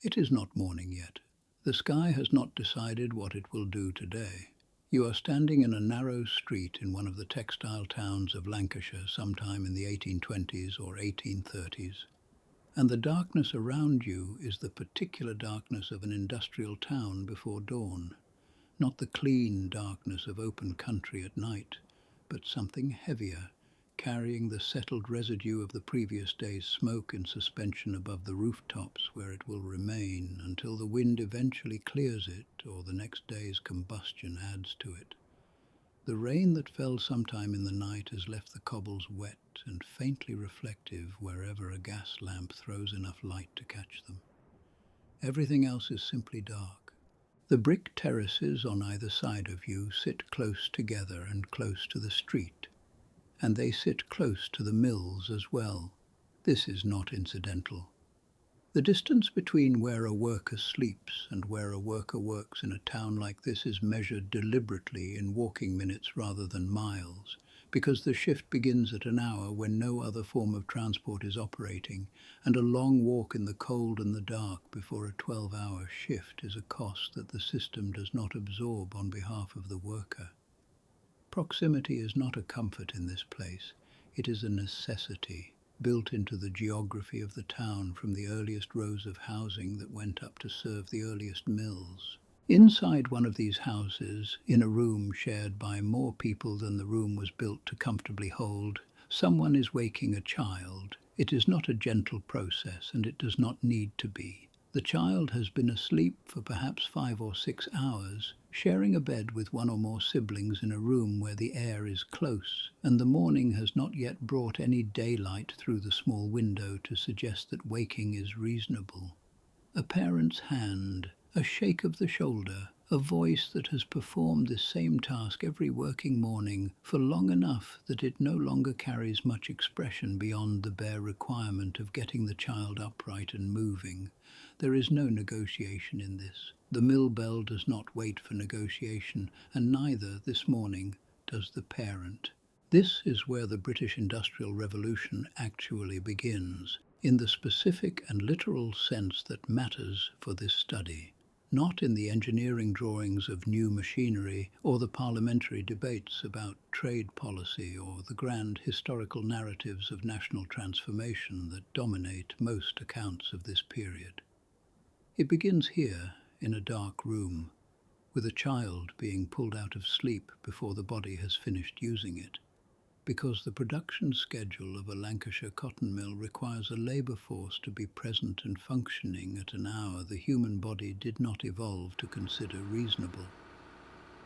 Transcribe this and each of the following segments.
It is not morning yet. The sky has not decided what it will do today. You are standing in a narrow street in one of the textile towns of Lancashire sometime in the 1820s or 1830s, and the darkness around you is the particular darkness of an industrial town before dawn, not the clean darkness of open country at night, but something heavier, carrying the settled residue of the previous day's smoke in suspension above the rooftops, where it will remain until the wind eventually clears it or the next day's combustion adds to it. The rain that fell sometime in the night has left the cobbles wet and faintly reflective wherever a gas lamp throws enough light to catch them. Everything else is simply dark. The brick terraces on either side of you sit close together and close to the street, and they sit close to the mills as well. This is not incidental. The distance between where a worker sleeps and where a worker works in a town like this is measured deliberately in walking minutes rather than miles, because the shift begins at an hour when no other form of transport is operating, and a long walk in the cold and the dark before a 12-hour shift is a cost that the system does not absorb on behalf of the worker. Proximity is not a comfort in this place, it is a necessity, built into the geography of the town from the earliest rows of housing that went up to serve the earliest mills. Inside one of these houses, in a room shared by more people than the room was built to comfortably hold, someone is waking a child. It is not a gentle process, and it does not need to be. The child has been asleep for perhaps 5 or 6 hours, sharing a bed with one or more siblings in a room where the air is close, and the morning has not yet brought any daylight through the small window to suggest that waking is reasonable. A parent's hand, a shake of the shoulder, a voice that has performed this same task every working morning for long enough that it no longer carries much expression beyond the bare requirement of getting the child upright and moving. There is no negotiation in this. The mill bell does not wait for negotiation, and neither, this morning, does the parent. This is where the British Industrial Revolution actually begins, in the specific and literal sense that matters for this study, not in the engineering drawings of new machinery or the parliamentary debates about trade policy or the grand historical narratives of national transformation that dominate most accounts of this period. It begins here, in a dark room, with a child being pulled out of sleep before the body has finished using it, because the production schedule of a Lancashire cotton mill requires a labour force to be present and functioning at an hour the human body did not evolve to consider reasonable.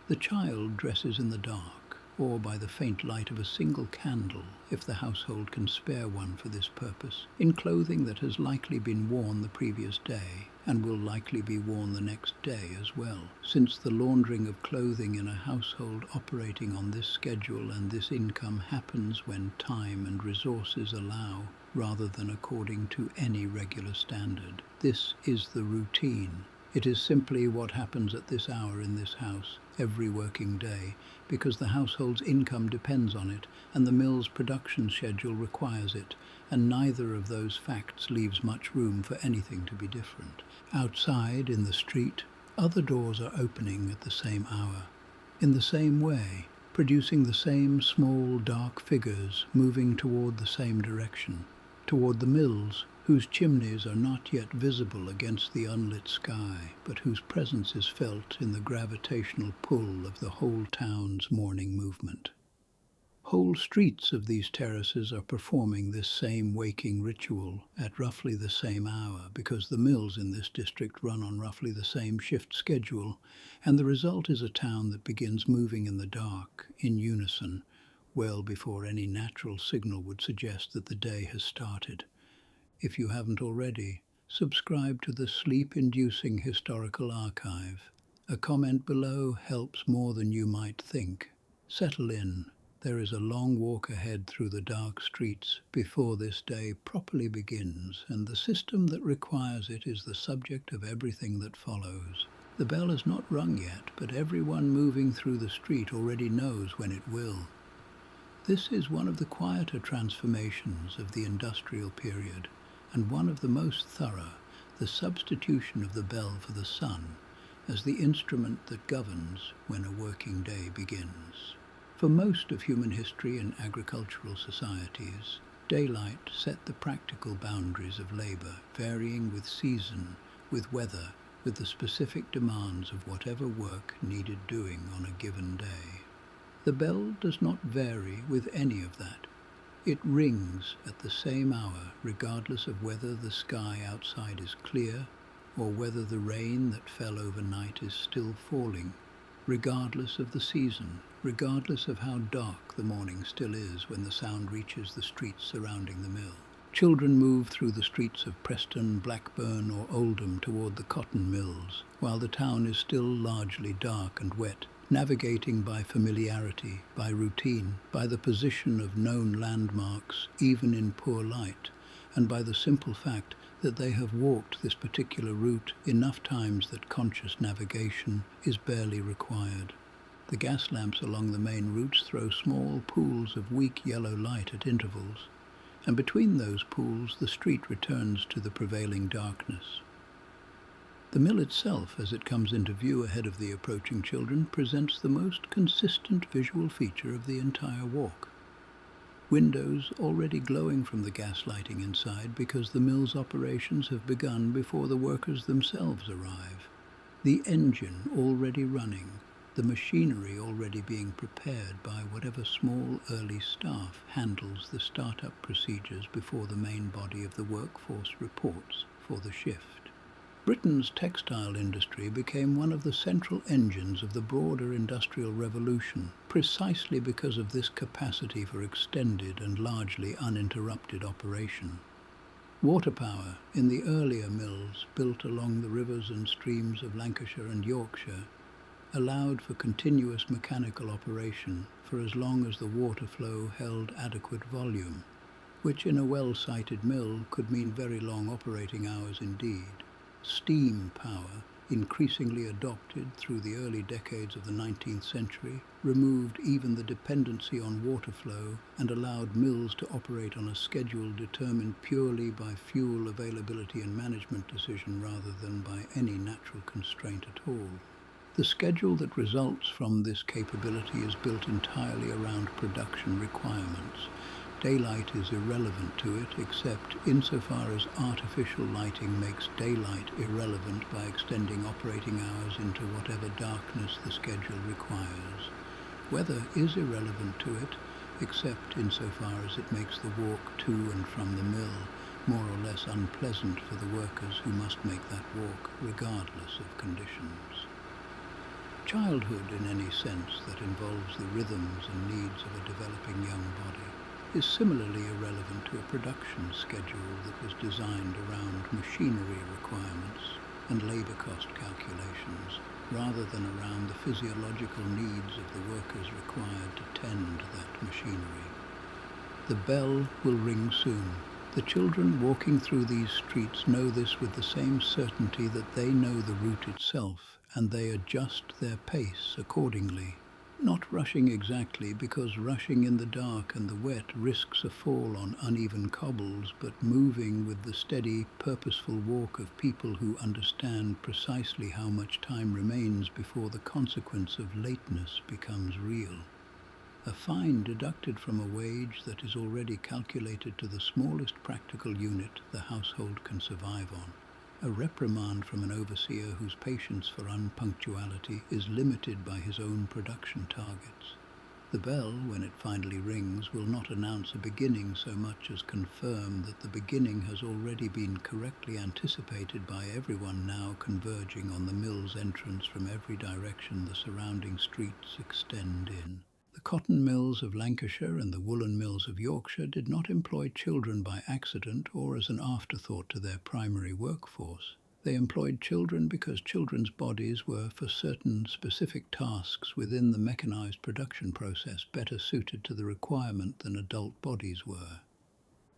The child dresses in the dark, or by the faint light of a single candle, if the household can spare one for this purpose, in clothing that has likely been worn the previous day, and will likely be worn the next day as well, since the laundering of clothing in a household operating on this schedule and this income happens when time and resources allow, rather than according to any regular standard. This is the routine. It is simply what happens at this hour in this house, every working day, because the household's income depends on it, and the mill's production schedule requires it, and neither of those facts leaves much room for anything to be different. Outside, in the street, other doors are opening at the same hour, in the same way, producing the same small, dark figures moving toward the same direction, toward the mills, whose chimneys are not yet visible against the unlit sky, but whose presence is felt in the gravitational pull of the whole town's morning movement. Whole streets of these terraces are performing this same waking ritual at roughly the same hour, because the mills in this district run on roughly the same shift schedule, and the result is a town that begins moving in the dark, in unison, well before any natural signal would suggest that the day has started. If you haven't already, subscribe to the Sleep-Inducing Historical Archive. A comment below helps more than you might think. Settle in. There is a long walk ahead through the dark streets before this day properly begins, and the system that requires it is the subject of everything that follows. The bell has not rung yet, but everyone moving through the street already knows when it will. This is one of the quieter transformations of the industrial period, and one of the most thorough. the substitution of the bell for the sun as the instrument that governs when a working day begins. For most of human history in agricultural societies, daylight set the practical boundaries of labour, varying with season, with weather, with the specific demands of whatever work needed doing on a given day. The bell does not vary with any of that. It rings at the same hour, regardless of whether the sky outside is clear or whether the rain that fell overnight is still falling, regardless of the season, regardless of how dark the morning still is when the sound reaches the streets surrounding the mill. Children move through the streets of Preston, Blackburn or Oldham toward the cotton mills, while the town is still largely dark and wet, navigating by familiarity, by routine, by the position of known landmarks, even in poor light, and by the simple fact that they have walked this particular route enough times that conscious navigation is barely required. The gas lamps along the main routes throw small pools of weak yellow light at intervals, and between those pools the street returns to the prevailing darkness. The mill itself, as it comes into view ahead of the approaching children, presents the most consistent visual feature of the entire walk. Windows already glowing from the gas lighting inside because the mill's operations have begun before the workers themselves arrive. The engine already running, the machinery already being prepared by whatever small early staff handles the start-up procedures before the main body of the workforce reports for the shift. Britain's textile industry became one of the central engines of the broader industrial revolution, precisely because of this capacity for extended and largely uninterrupted operation. Water power in the earlier mills built along the rivers and streams of Lancashire and Yorkshire allowed for continuous mechanical operation for as long as the water flow held adequate volume, which in a well-sited mill could mean very long operating hours indeed. Steam power, increasingly adopted through the early decades of the 19th century, removed even the dependency on water flow and allowed mills to operate on a schedule determined purely by fuel availability and management decision rather than by any natural constraint at all. The schedule that results from this capability is built entirely around production requirements. Daylight is irrelevant to it, except insofar as artificial lighting makes daylight irrelevant by extending operating hours into whatever darkness the schedule requires. Weather is irrelevant to it, except insofar as it makes the walk to and from the mill more or less unpleasant for the workers who must make that walk regardless of conditions. Childhood, in any sense that involves the rhythms and needs of a developing young body, is similarly irrelevant to a production schedule that was designed around machinery requirements and labour cost calculations, rather than around the physiological needs of the workers required to tend that machinery. The bell will ring soon. The children walking through these streets know this with the same certainty that they know the route itself, and they adjust their pace accordingly. Not rushing exactly, because rushing in the dark and the wet risks a fall on uneven cobbles, but moving with the steady, purposeful walk of people who understand precisely how much time remains before the consequence of lateness becomes real. A fine deducted from a wage that is already calculated to the smallest practical unit the household can survive on. A reprimand from an overseer whose patience for unpunctuality is limited by his own production targets. The bell, when it finally rings, will not announce a beginning so much as confirm that the beginning has already been correctly anticipated by everyone now converging on the mill's entrance from every direction the surrounding streets extend in. The cotton mills of Lancashire and the woolen mills of Yorkshire did not employ children by accident or as an afterthought to their primary workforce. They employed children because children's bodies were, for certain specific tasks within the mechanized production process, better suited to the requirement than adult bodies were.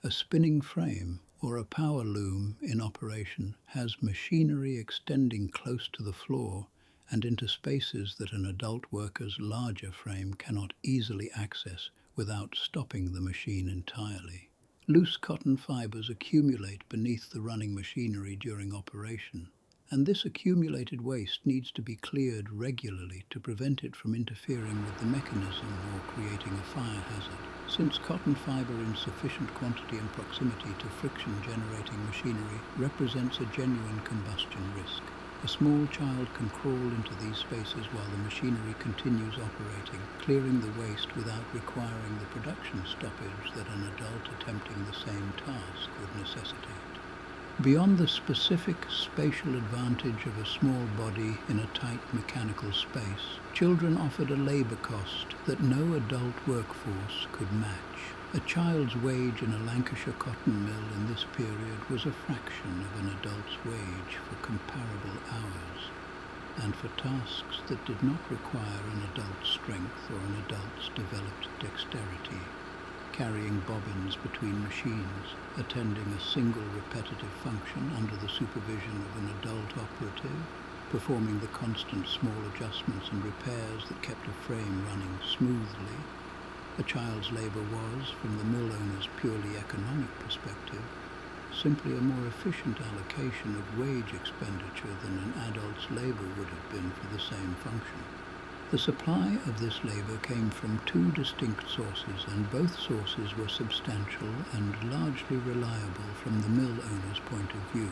A spinning frame or a power loom in operation has machinery extending close to the floor and into spaces that an adult worker's larger frame cannot easily access without stopping the machine entirely. Loose cotton fibers accumulate beneath the running machinery during operation, and this accumulated waste needs to be cleared regularly to prevent it from interfering with the mechanism or creating a fire hazard. Since cotton fiber in sufficient quantity and proximity to friction-generating machinery represents a genuine combustion risk, a small child can crawl into these spaces while the machinery continues operating, clearing the waste without requiring the production stoppage that an adult attempting the same task would necessitate. Beyond the specific spatial advantage of a small body in a tight mechanical space, children offered a labor cost that no adult workforce could match. A child's wage in a Lancashire cotton mill in this period was a fraction of an adult's wage for comparable hours, and for tasks that did not require an adult's strength or an adult's developed dexterity. Carrying bobbins between machines, attending a single repetitive function under the supervision of an adult operative, performing the constant small adjustments and repairs that kept a frame running smoothly. A child's labor was, from the mill owner's purely economic perspective, simply a more efficient allocation of wage expenditure than an adult's labor would have been for the same function. The supply of this labor came from two distinct sources, and both sources were substantial and largely reliable from the mill owner's point of view.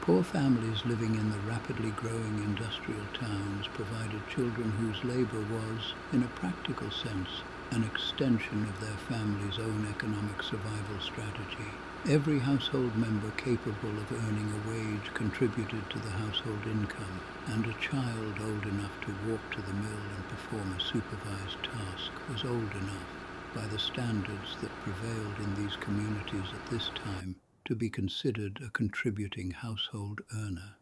Poor families living in the rapidly growing industrial towns provided children whose labor was, in a practical sense, an extension of their family's own economic survival strategy. Every household member capable of earning a wage contributed to the household income, and a child old enough to walk to the mill and perform a supervised task was old enough, by the standards that prevailed in these communities at this time, to be considered a contributing household earner.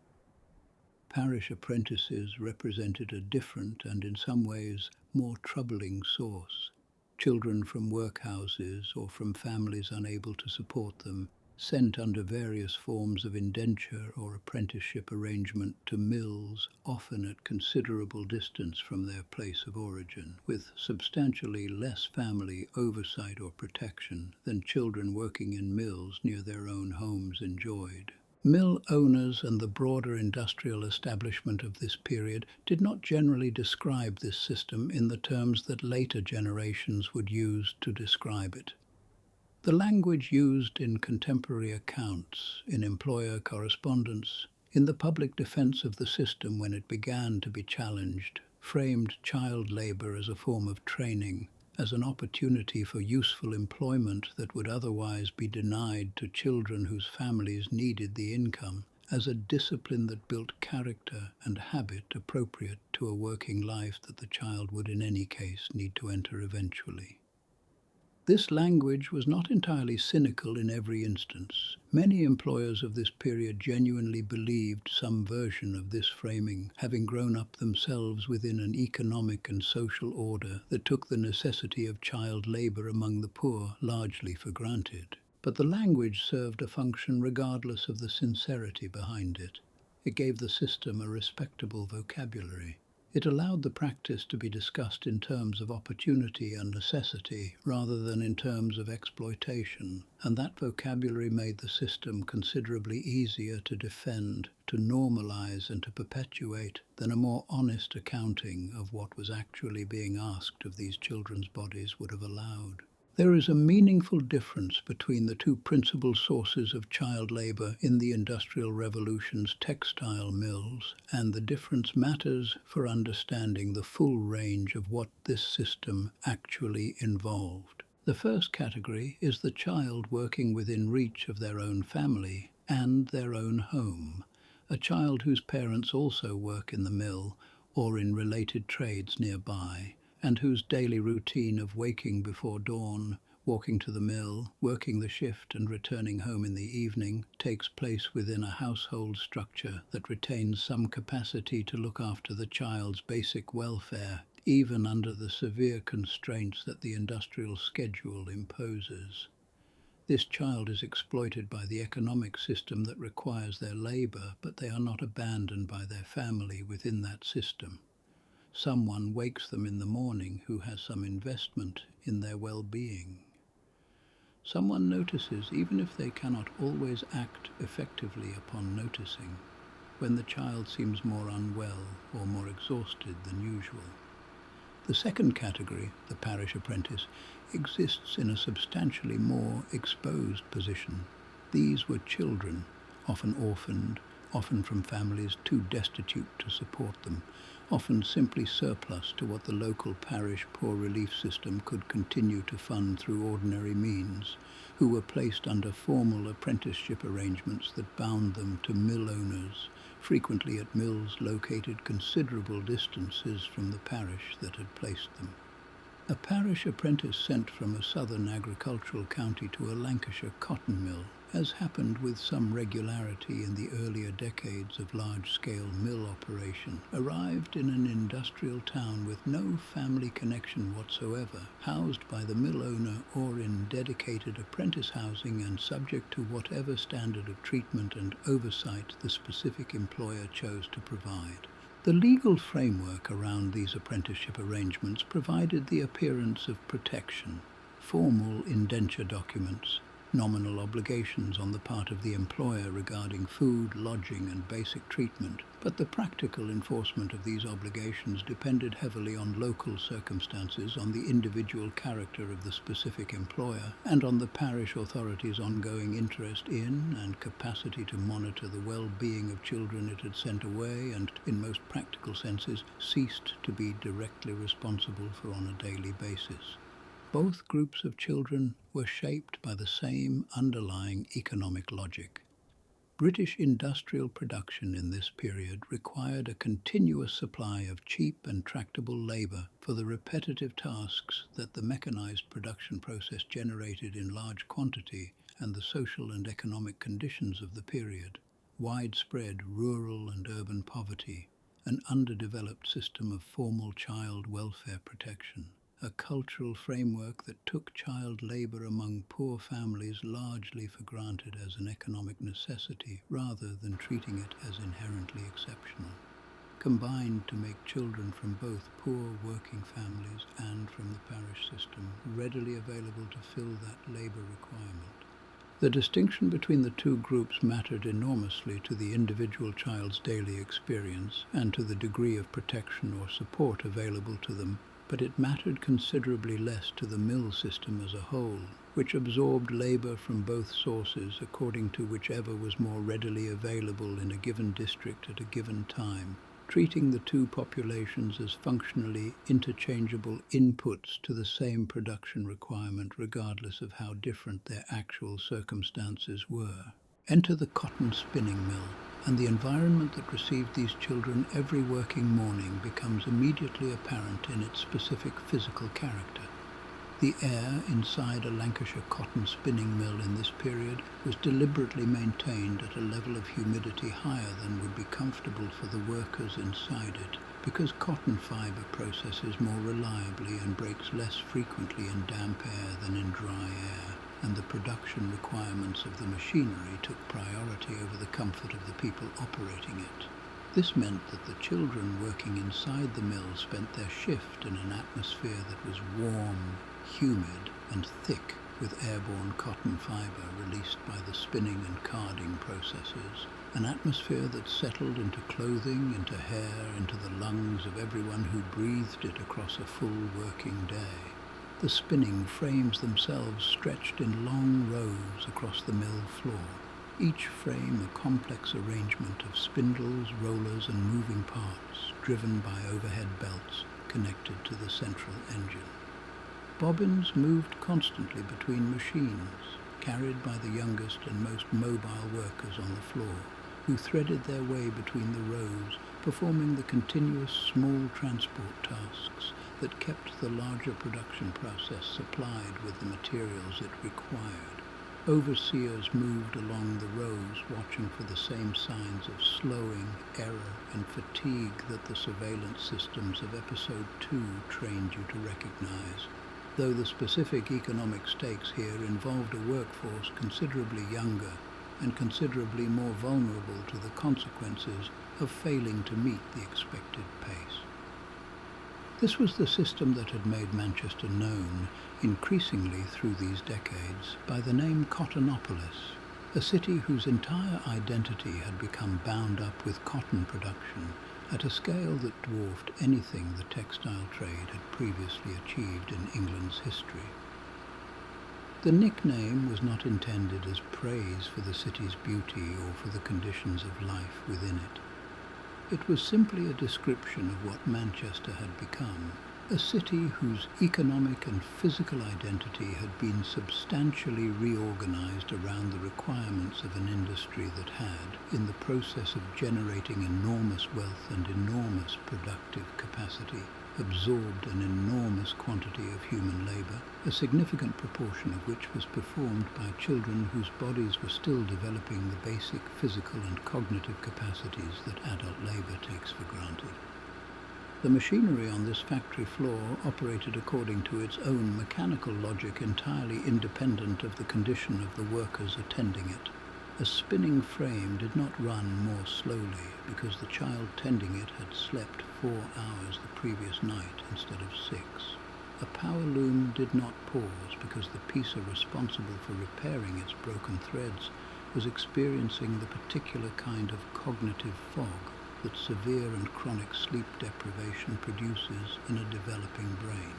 Parish apprentices represented a different and in some ways more troubling source. Children from workhouses or from families unable to support them, sent under various forms of indenture or apprenticeship arrangement to mills, often at considerable distance from their place of origin, with substantially less family oversight or protection than children working in mills near their own homes enjoyed. Mill owners and the broader industrial establishment of this period did not generally describe this system in the terms that later generations would use to describe it. The language used in contemporary accounts, in employer correspondence, in the public defense of the system when it began to be challenged, framed child labor as a form of training, as an opportunity for useful employment that would otherwise be denied to children whose families needed the income, as a discipline that built character and habit appropriate to a working life that the child would in any case need to enter eventually. This language was not entirely cynical in every instance. Many employers of this period genuinely believed some version of this framing, having grown up themselves within an economic and social order that took the necessity of child labor among the poor largely for granted. But the language served a function regardless of the sincerity behind it. It gave the system a respectable vocabulary. It allowed the practice to be discussed in terms of opportunity and necessity rather than in terms of exploitation, and that vocabulary made the system considerably easier to defend, to normalize and to perpetuate than a more honest accounting of what was actually being asked of these children's bodies would have allowed. There is a meaningful difference between the two principal sources of child labor in the Industrial Revolution's textile mills, and the difference matters for understanding the full range of what this system actually involved. The first category is the child working within reach of their own family and their own home, a child whose parents also work in the mill or in related trades nearby, and whose daily routine of waking before dawn, walking to the mill, working the shift and returning home in the evening takes place within a household structure that retains some capacity to look after the child's basic welfare, even under the severe constraints that the industrial schedule imposes. This child is exploited by the economic system that requires their labor, but they are not abandoned by their family within that system. Someone wakes them in the morning who has some investment in their well-being. Someone notices, even if they cannot always act effectively upon noticing, when the child seems more unwell or more exhausted than usual. The second category, the parish apprentice, exists in a substantially more exposed position. These were children, often orphaned, often from families too destitute to support them, often simply surplus to what the local parish poor relief system could continue to fund through ordinary means, who were placed under formal apprenticeship arrangements that bound them to mill owners, frequently at mills located considerable distances from the parish that had placed them. A parish apprentice sent from a southern agricultural county to a Lancashire cotton mill, as happened with some regularity in the earlier decades of large-scale mill operation, arrived in an industrial town with no family connection whatsoever, housed by the mill owner or in dedicated apprentice housing and subject to whatever standard of treatment and oversight the specific employer chose to provide. The legal framework around these apprenticeship arrangements provided the appearance of protection, formal indenture documents, nominal obligations on the part of the employer regarding food, lodging and basic treatment, but the practical enforcement of these obligations depended heavily on local circumstances, on the individual character of the specific employer, and on the parish authority's ongoing interest in and capacity to monitor the well-being of children it had sent away and, in most practical senses, ceased to be directly responsible for on a daily basis. Both groups of children were shaped by the same underlying economic logic. British industrial production in this period required a continuous supply of cheap and tractable labour for the repetitive tasks that the mechanised production process generated in large quantity and the social and economic conditions of the period, widespread rural and urban poverty, an underdeveloped system of formal child welfare protection, a cultural framework that took child labour among poor families largely for granted as an economic necessity rather than treating it as inherently exceptional, combined to make children from both poor working families and from the parish system readily available to fill that labour requirement. The distinction between the two groups mattered enormously to the individual child's daily experience and to the degree of protection or support available to them, but it mattered considerably less to the mill system as a whole, which absorbed labour from both sources according to whichever was more readily available in a given district at a given time, treating the two populations as functionally interchangeable inputs to the same production requirement regardless of how different their actual circumstances were. Enter the cotton spinning mill, and the environment that received these children every working morning becomes immediately apparent in its specific physical character. The air inside a Lancashire cotton spinning mill in this period was deliberately maintained at a level of humidity higher than would be comfortable for the workers inside it, because cotton fibre processes more reliably and breaks less frequently in damp air than in dry air, and the production requirements of the machinery took priority over the comfort of the people operating it. This meant that the children working inside the mill spent their shift in an atmosphere that was warm, humid and thick with airborne cotton fibre released by the spinning and carding processes, an atmosphere that settled into clothing, into hair, into the lungs of everyone who breathed it across a full working day. The spinning frames themselves stretched in long rows across the mill floor, each frame a complex arrangement of spindles, rollers and moving parts driven by overhead belts connected to the central engine. Bobbins moved constantly between machines, carried by the youngest and most mobile workers on the floor, who threaded their way between the rows, performing the continuous small transport tasks that kept the larger production process supplied with the materials it required. Overseers moved along the rows, watching for the same signs of slowing, error and fatigue that the surveillance systems of Episode 2 trained you to recognize, though the specific economic stakes here involved a workforce considerably younger and considerably more vulnerable to the consequences of failing to meet the expected pace. This was the system that had made Manchester known, increasingly through these decades, by the name Cottonopolis, a city whose entire identity had become bound up with cotton production at a scale that dwarfed anything the textile trade had previously achieved in England's history. The nickname was not intended as praise for the city's beauty or for the conditions of life within it. It was simply a description of what Manchester had become, a city whose economic and physical identity had been substantially reorganized around the requirements of an industry that had, in the process of generating enormous wealth and enormous productive capacity, absorbed an enormous quantity of human labor, a significant proportion of which was performed by children whose bodies were still developing the basic physical and cognitive capacities that adult labor takes for granted. The machinery on this factory floor operated according to its own mechanical logic, entirely independent of the condition of the workers attending it. A spinning frame did not run more slowly because the child tending it had slept 4 hours the previous night instead of 6. A power loom did not pause because the piecer responsible for repairing its broken threads was experiencing the particular kind of cognitive fog that severe and chronic sleep deprivation produces in a developing brain.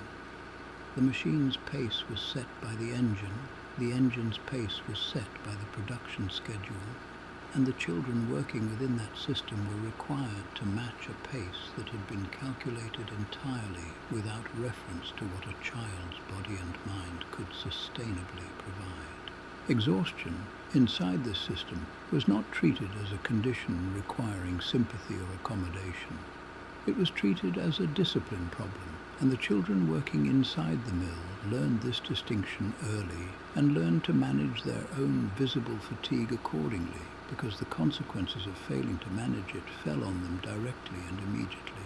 The machine's pace was set by the engine's pace was set by the production schedule, and the children working within that system were required to match a pace that had been calculated entirely without reference to what a child's body and mind could sustainably provide. Exhaustion inside this system was not treated as a condition requiring sympathy or accommodation. It was treated as a discipline problem, and the children working inside the mill learned this distinction early and learned to manage their own visible fatigue accordingly, because the consequences of failing to manage it fell on them directly and immediately.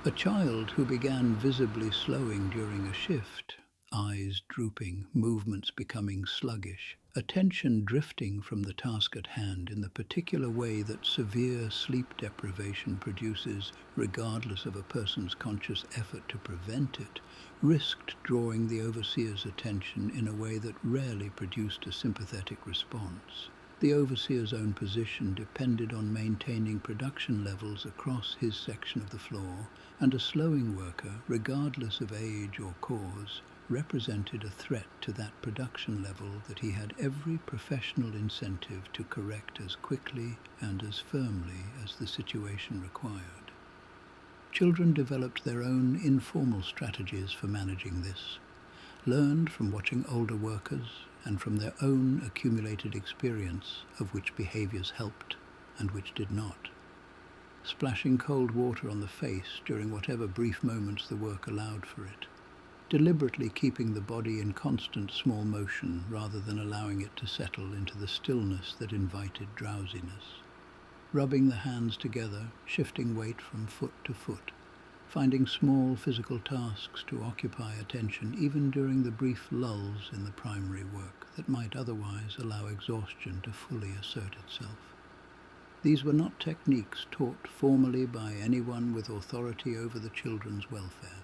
A child who began visibly slowing during a shift, eyes drooping, movements becoming sluggish, attention drifting from the task at hand in the particular way that severe sleep deprivation produces, regardless of a person's conscious effort to prevent it, risked drawing the overseer's attention in a way that rarely produced a sympathetic response. The overseer's own position depended on maintaining production levels across his section of the floor, and a slowing worker, regardless of age or cause, represented a threat to that production level that he had every professional incentive to correct as quickly and as firmly as the situation required. Children developed their own informal strategies for managing this, learned from watching older workers and from their own accumulated experience of which behaviors helped and which did not. Splashing cold water on the face during whatever brief moments the work allowed for it, deliberately keeping the body in constant small motion rather than allowing it to settle into the stillness that invited drowsiness. Rubbing the hands together, shifting weight from foot to foot, finding small physical tasks to occupy attention even during the brief lulls in the primary work that might otherwise allow exhaustion to fully assert itself. These were not techniques taught formally by anyone with authority over the children's welfare.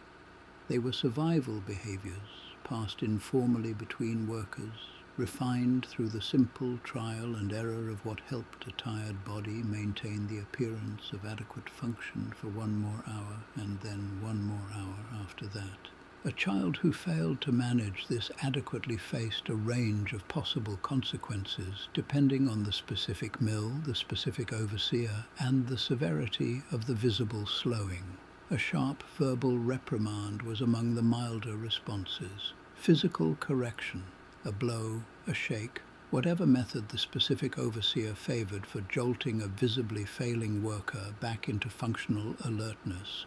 They were survival behaviors, passed informally between workers, refined through the simple trial and error of what helped a tired body maintain the appearance of adequate function for 1 more hour and then 1 more hour after that. A child who failed to manage this adequately faced a range of possible consequences depending on the specific mill, the specific overseer, and the severity of the visible slowing. A sharp verbal reprimand was among the milder responses. Physical correction, a blow, a shake, whatever method the specific overseer favored for jolting a visibly failing worker back into functional alertness,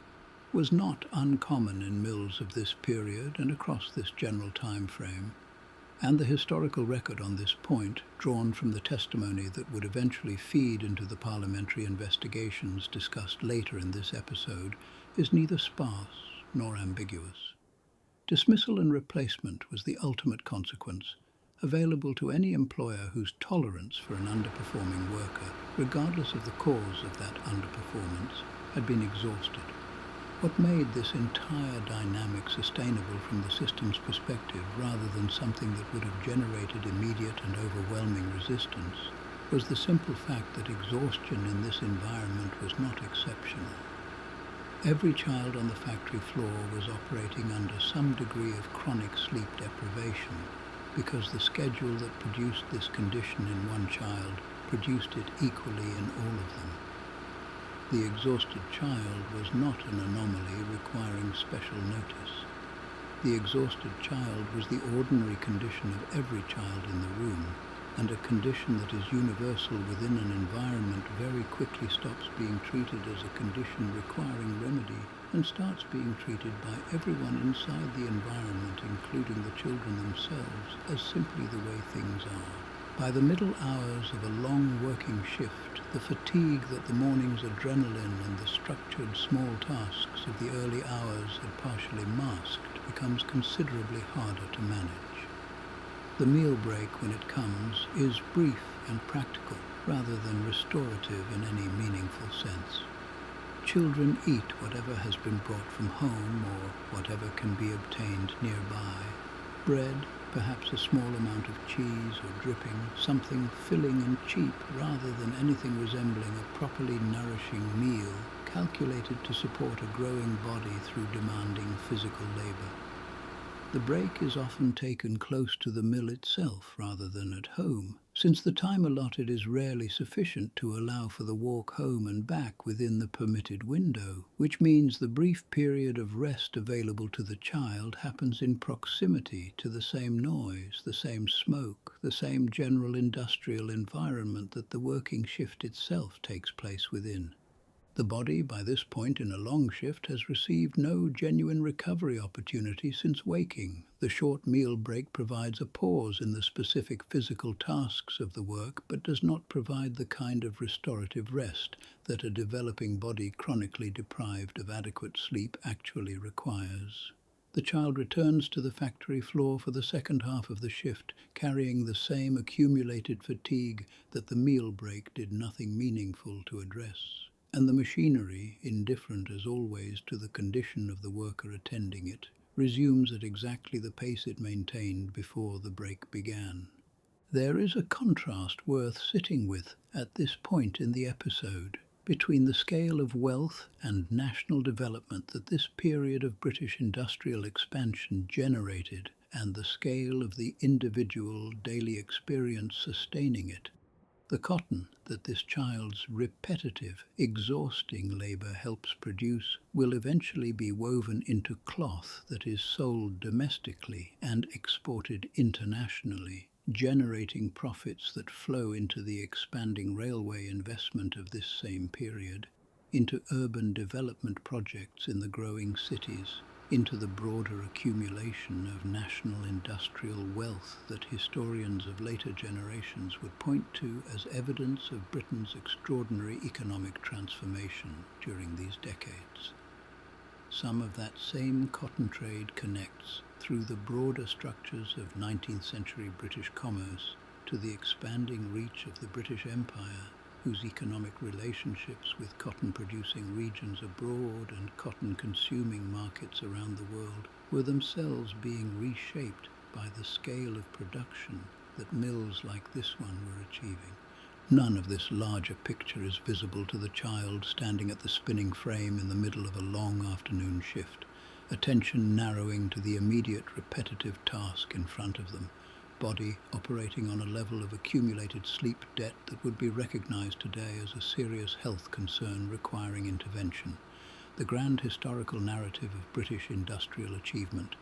was not uncommon in mills of this period and across this general time frame. And the historical record on this point, drawn from the testimony that would eventually feed into the parliamentary investigations discussed later in this episode, is neither sparse nor ambiguous. Dismissal and replacement was the ultimate consequence, available to any employer whose tolerance for an underperforming worker, regardless of the cause of that underperformance, had been exhausted. What made this entire dynamic sustainable from the system's perspective, rather than something that would have generated immediate and overwhelming resistance, was the simple fact that exhaustion in this environment was not exceptional. Every child on the factory floor was operating under some degree of chronic sleep deprivation, because the schedule that produced this condition in one child produced it equally in all of them. The exhausted child was not an anomaly requiring special notice. The exhausted child was the ordinary condition of every child in the room, and a condition that is universal within an environment very quickly stops being treated as a condition requiring remedy and starts being treated by everyone inside the environment, including the children themselves, as simply the way things are. By the middle hours of a long working shift, the fatigue that the morning's adrenaline and the structured small tasks of the early hours had partially masked becomes considerably harder to manage. The meal break, when it comes, is brief and practical, rather than restorative in any meaningful sense. Children eat whatever has been brought from home or whatever can be obtained nearby. Bread, perhaps a small amount of cheese or dripping, something filling and cheap rather than anything resembling a properly nourishing meal calculated to support a growing body through demanding physical labor. The break is often taken close to the mill itself rather than at home, since the time allotted is rarely sufficient to allow for the walk home and back within the permitted window, which means the brief period of rest available to the child happens in proximity to the same noise, the same smoke, the same general industrial environment that the working shift itself takes place within. The body, by this point in a long shift, has received no genuine recovery opportunity since waking. The short meal break provides a pause in the specific physical tasks of the work, but does not provide the kind of restorative rest that a developing body chronically deprived of adequate sleep actually requires. The child returns to the factory floor for the second half of the shift, carrying the same accumulated fatigue that the meal break did nothing meaningful to address. And the machinery, indifferent as always to the condition of the worker attending it, resumes at exactly the pace it maintained before the break began. There is a contrast worth sitting with at this point in the episode between the scale of wealth and national development that this period of British industrial expansion generated and the scale of the individual daily experience sustaining it. The cotton that this child's repetitive, exhausting labor helps produce will eventually be woven into cloth that is sold domestically and exported internationally, generating profits that flow into the expanding railway investment of this same period, into urban development projects in the growing cities, into the broader accumulation of national industrial wealth that historians of later generations would point to as evidence of Britain's extraordinary economic transformation during these decades. Some of that same cotton trade connects through the broader structures of 19th century British commerce to the expanding reach of the British Empire, whose economic relationships with cotton-producing regions abroad and cotton-consuming markets around the world were themselves being reshaped by the scale of production that mills like this one were achieving. None of this larger picture is visible to the child standing at the spinning frame in the middle of a long afternoon shift, attention narrowing to the immediate repetitive task in front of them, body operating on a level of accumulated sleep debt that would be recognized today as a serious health concern requiring intervention. The grand historical narrative of British industrial achievement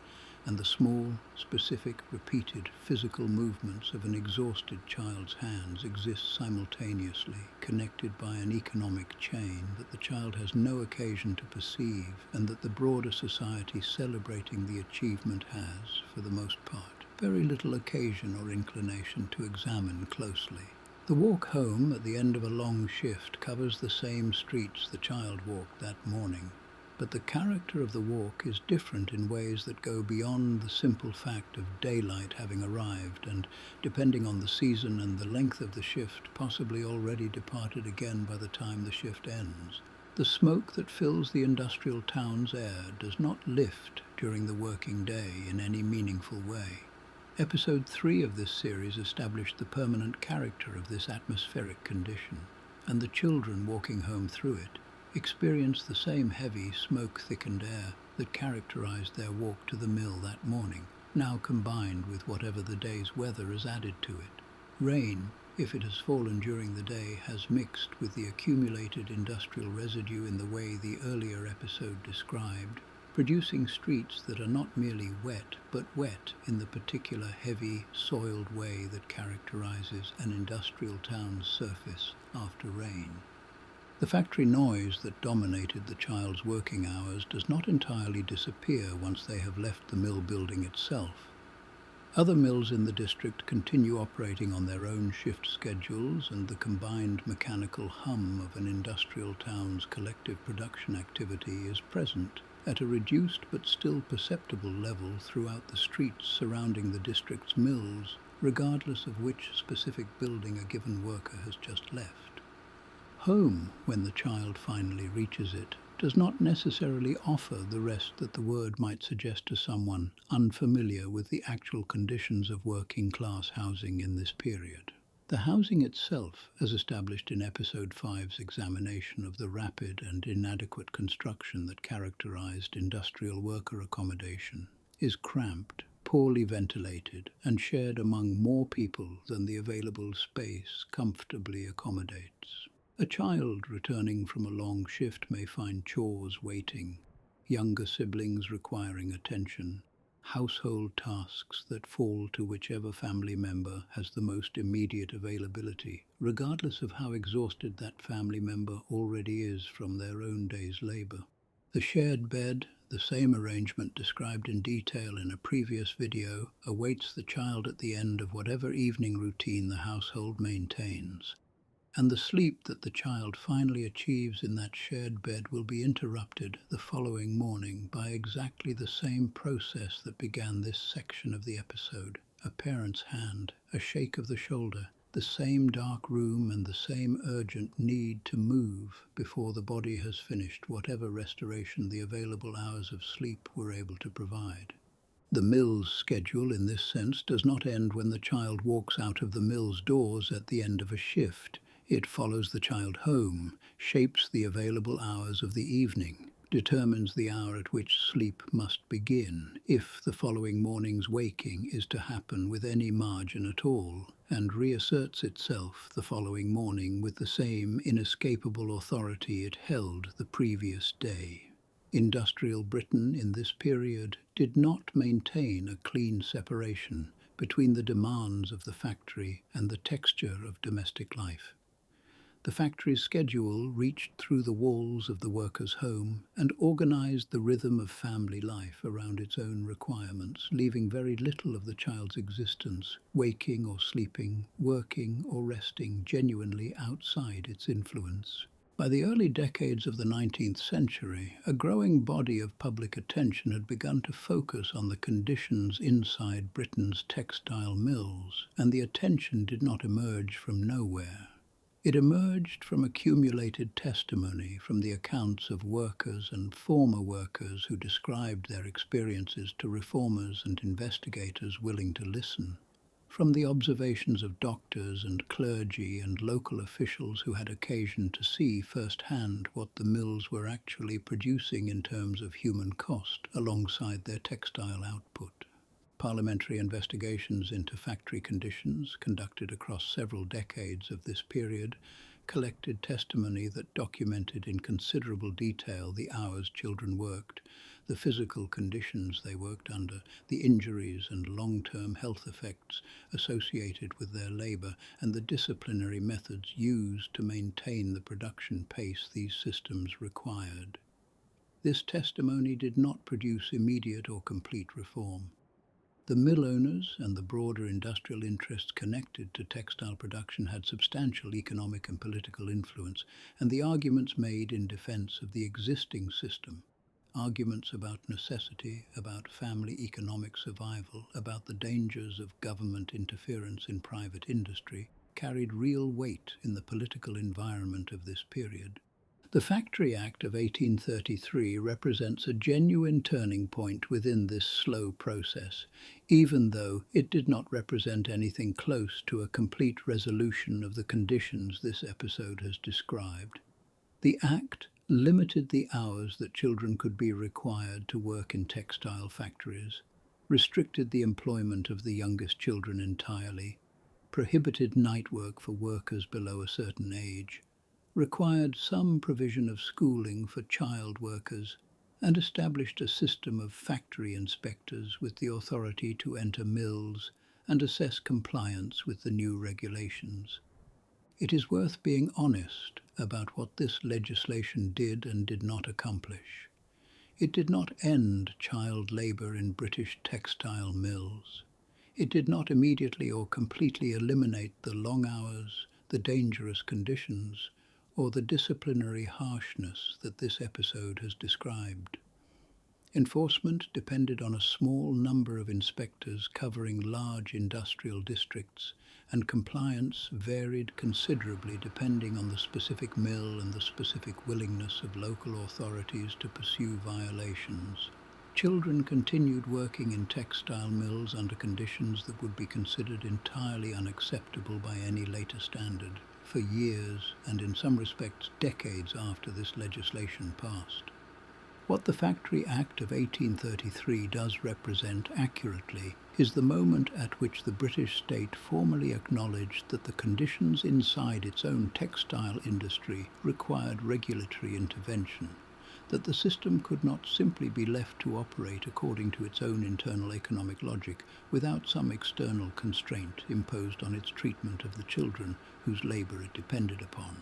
and the small, specific, repeated physical movements of an exhausted child's hands exist simultaneously, connected by an economic chain that the child has no occasion to perceive and that the broader society celebrating the achievement has, for the most part, very little occasion or inclination to examine closely. The walk home at the end of a long shift covers the same streets the child walked that morning, but the character of the walk is different in ways that go beyond the simple fact of daylight having arrived and, depending on the season and the length of the shift, possibly already departed again by the time the shift ends. The smoke that fills the industrial town's air does not lift during the working day in any meaningful way. Episode 3 of this series established the permanent character of this atmospheric condition, and the children walking home through it experienced the same heavy, smoke-thickened air that characterized their walk to the mill that morning, now combined with whatever the day's weather has added to it. Rain, if it has fallen during the day, has mixed with the accumulated industrial residue in the way the earlier episode described, producing streets that are not merely wet, but wet in the particular heavy, soiled way that characterizes an industrial town's surface after rain. The factory noise that dominated the child's working hours does not entirely disappear once they have left the mill building itself. Other mills in the district continue operating on their own shift schedules, and the combined mechanical hum of an industrial town's collective production activity is present at a reduced but still perceptible level throughout the streets surrounding the district's mills, regardless of which specific building a given worker has just left. Home, when the child finally reaches it, does not necessarily offer the rest that the word might suggest to someone unfamiliar with the actual conditions of working-class housing in this period. The housing itself, as established in Episode 5's examination of the rapid and inadequate construction that characterized industrial worker accommodation, is cramped, poorly ventilated, and shared among more people than the available space comfortably accommodates. A child returning from a long shift may find chores waiting, younger siblings requiring attention, household tasks that fall to whichever family member has the most immediate availability, regardless of how exhausted that family member already is from their own day's labor. The shared bed, the same arrangement described in detail in a previous video, awaits the child at the end of whatever evening routine the household maintains. And the sleep that the child finally achieves in that shared bed will be interrupted the following morning by exactly the same process that began this section of the episode: a parent's hand, a shake of the shoulder, the same dark room, and the same urgent need to move before the body has finished whatever restoration the available hours of sleep were able to provide. The mill's schedule, in this sense, does not end when the child walks out of the mill's doors at the end of a shift. It follows the child home, shapes the available hours of the evening, determines the hour at which sleep must begin, if the following morning's waking is to happen with any margin at all, and reasserts itself the following morning with the same inescapable authority it held the previous day. Industrial Britain in this period did not maintain a clean separation between the demands of the factory and the texture of domestic life. The factory's schedule reached through the walls of the worker's home and organized the rhythm of family life around its own requirements, leaving very little of the child's existence, waking or sleeping, working or resting, genuinely outside its influence. By the early decades of the 19th century, a growing body of public attention had begun to focus on the conditions inside Britain's textile mills, and the attention did not emerge from nowhere. It emerged from accumulated testimony from the accounts of workers and former workers who described their experiences to reformers and investigators willing to listen, from the observations of doctors and clergy and local officials who had occasion to see firsthand what the mills were actually producing in terms of human cost alongside their textile output. Parliamentary investigations into factory conditions, conducted across several decades of this period, collected testimony that documented in considerable detail the hours children worked, the physical conditions they worked under, the injuries and long-term health effects associated with their labor, and the disciplinary methods used to maintain the production pace these systems required. This testimony did not produce immediate or complete reform. The mill owners and the broader industrial interests connected to textile production had substantial economic and political influence, and the arguments made in defense of the existing system, arguments about necessity, about family economic survival, about the dangers of government interference in private industry, carried real weight in the political environment of this period. The Factory Act of 1833 represents a genuine turning point within this slow process, even though it did not represent anything close to a complete resolution of the conditions this episode has described. The Act limited the hours that children could be required to work in textile factories, restricted the employment of the youngest children entirely, prohibited night work for workers below a certain age, required some provision of schooling for child workers, and established a system of factory inspectors with the authority to enter mills and assess compliance with the new regulations. It is worth being honest about what this legislation did and did not accomplish. It did not end child labour in British textile mills. It did not immediately or completely eliminate the long hours, the dangerous conditions, or the disciplinary harshness that this episode has described. Enforcement depended on a small number of inspectors covering large industrial districts, and compliance varied considerably depending on the specific mill and the specific willingness of local authorities to pursue violations. Children continued working in textile mills under conditions that would be considered entirely unacceptable by any later standard for years and in some respects decades after this legislation passed. What the Factory Act of 1833 does represent accurately is the moment at which the British state formally acknowledged that the conditions inside its own textile industry required regulatory intervention, that the system could not simply be left to operate according to its own internal economic logic without some external constraint imposed on its treatment of the children whose labour it depended upon.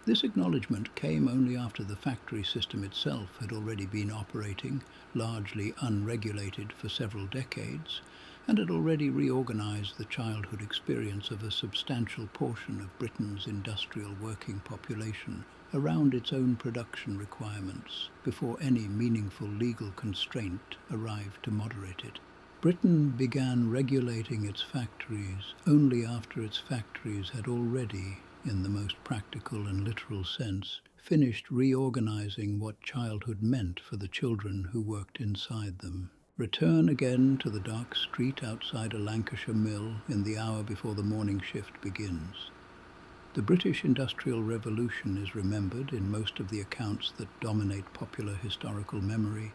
This acknowledgement came only after the factory system itself had already been operating, largely unregulated, for several decades, and had already reorganised the childhood experience of a substantial portion of Britain's industrial working population around its own production requirements before any meaningful legal constraint arrived to moderate it. Britain began regulating its factories only after its factories had already, in the most practical and literal sense, finished reorganizing what childhood meant for the children who worked inside them. Return again to the dark street outside a Lancashire mill in the hour before the morning shift begins. The British Industrial Revolution is remembered in most of the accounts that dominate popular historical memory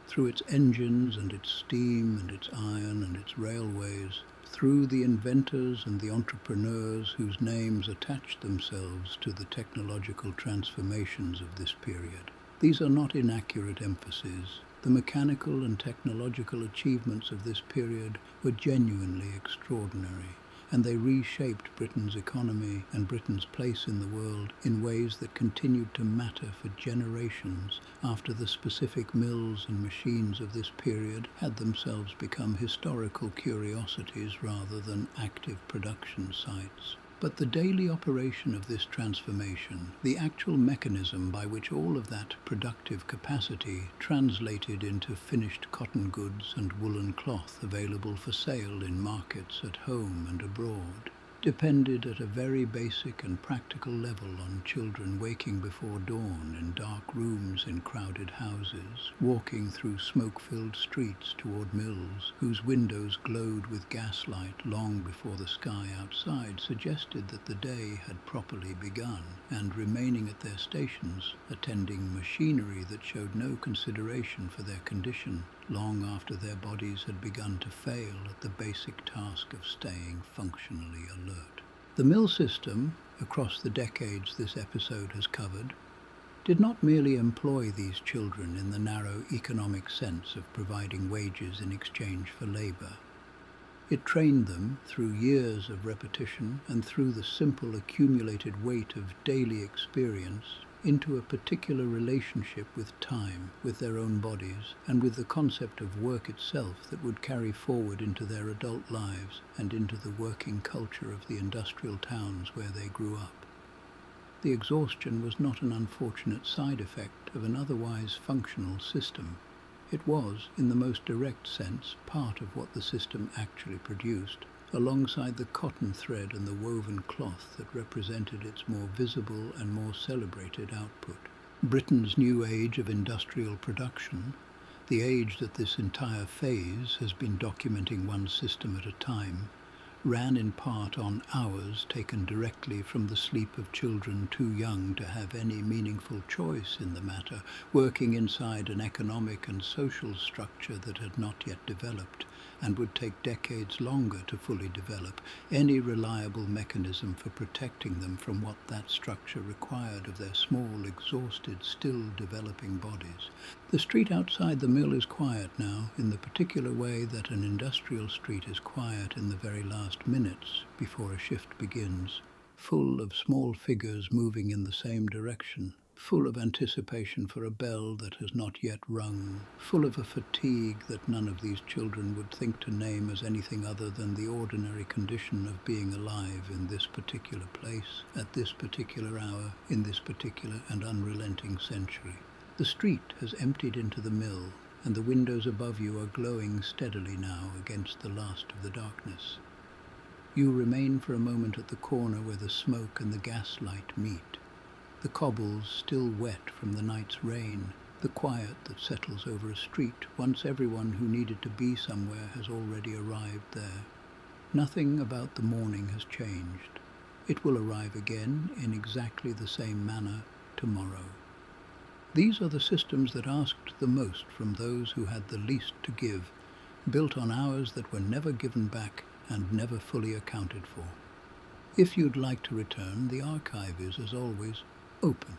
through its engines and its steam and its iron and its railways, through the inventors and the entrepreneurs whose names attach themselves to the technological transformations of this period. These are not inaccurate emphases. The mechanical and technological achievements of this period were genuinely extraordinary, and they reshaped Britain's economy and Britain's place in the world in ways that continued to matter for generations after the specific mills and machines of this period had themselves become historical curiosities rather than active production sites. But the daily operation of this transformation, the actual mechanism by which all of that productive capacity translated into finished cotton goods and woolen cloth available for sale in markets at home and abroad, depended at a very basic and practical level on children waking before dawn in dark rooms in crowded houses, walking through smoke-filled streets toward mills whose windows glowed with gaslight long before the sky outside suggested that the day had properly begun, and remaining at their stations, attending machinery that showed no consideration for their condition long after their bodies had begun to fail at the basic task of staying functionally alert. The mill system, across the decades this episode has covered, did not merely employ these children in the narrow economic sense of providing wages in exchange for labour. It trained them through years of repetition and through the simple accumulated weight of daily experience into a particular relationship with time, with their own bodies, and with the concept of work itself that would carry forward into their adult lives and into the working culture of the industrial towns where they grew up. The exhaustion was not an unfortunate side effect of an otherwise functional system. It was, in the most direct sense, part of what the system actually produced, alongside the cotton thread and the woven cloth that represented its more visible and more celebrated output. Britain's new age of industrial production, the age that this entire phase has been documenting one system at a time, ran in part on hours taken directly from the sleep of children too young to have any meaningful choice in the matter, working inside an economic and social structure that had not yet developed and would take decades longer to fully develop any reliable mechanism for protecting them from what that structure required of their small, exhausted, still developing bodies. The street outside the mill is quiet now, in the particular way that an industrial street is quiet in the very last minutes before a shift begins, full of small figures moving in the same direction, full of anticipation for a bell that has not yet rung, full of a fatigue that none of these children would think to name as anything other than the ordinary condition of being alive in this particular place, at this particular hour, in this particular and unrelenting century. The street has emptied into the mill, and the windows above you are glowing steadily now against the last of the darkness. You remain for a moment at the corner where the smoke and the gaslight meet, the cobbles still wet from the night's rain, the quiet that settles over a street once everyone who needed to be somewhere has already arrived there. Nothing about the morning has changed. It will arrive again in exactly the same manner tomorrow. These are the systems that asked the most from those who had the least to give, built on hours that were never given back and never fully accounted for. If you'd like to return, the archive is, as always, open.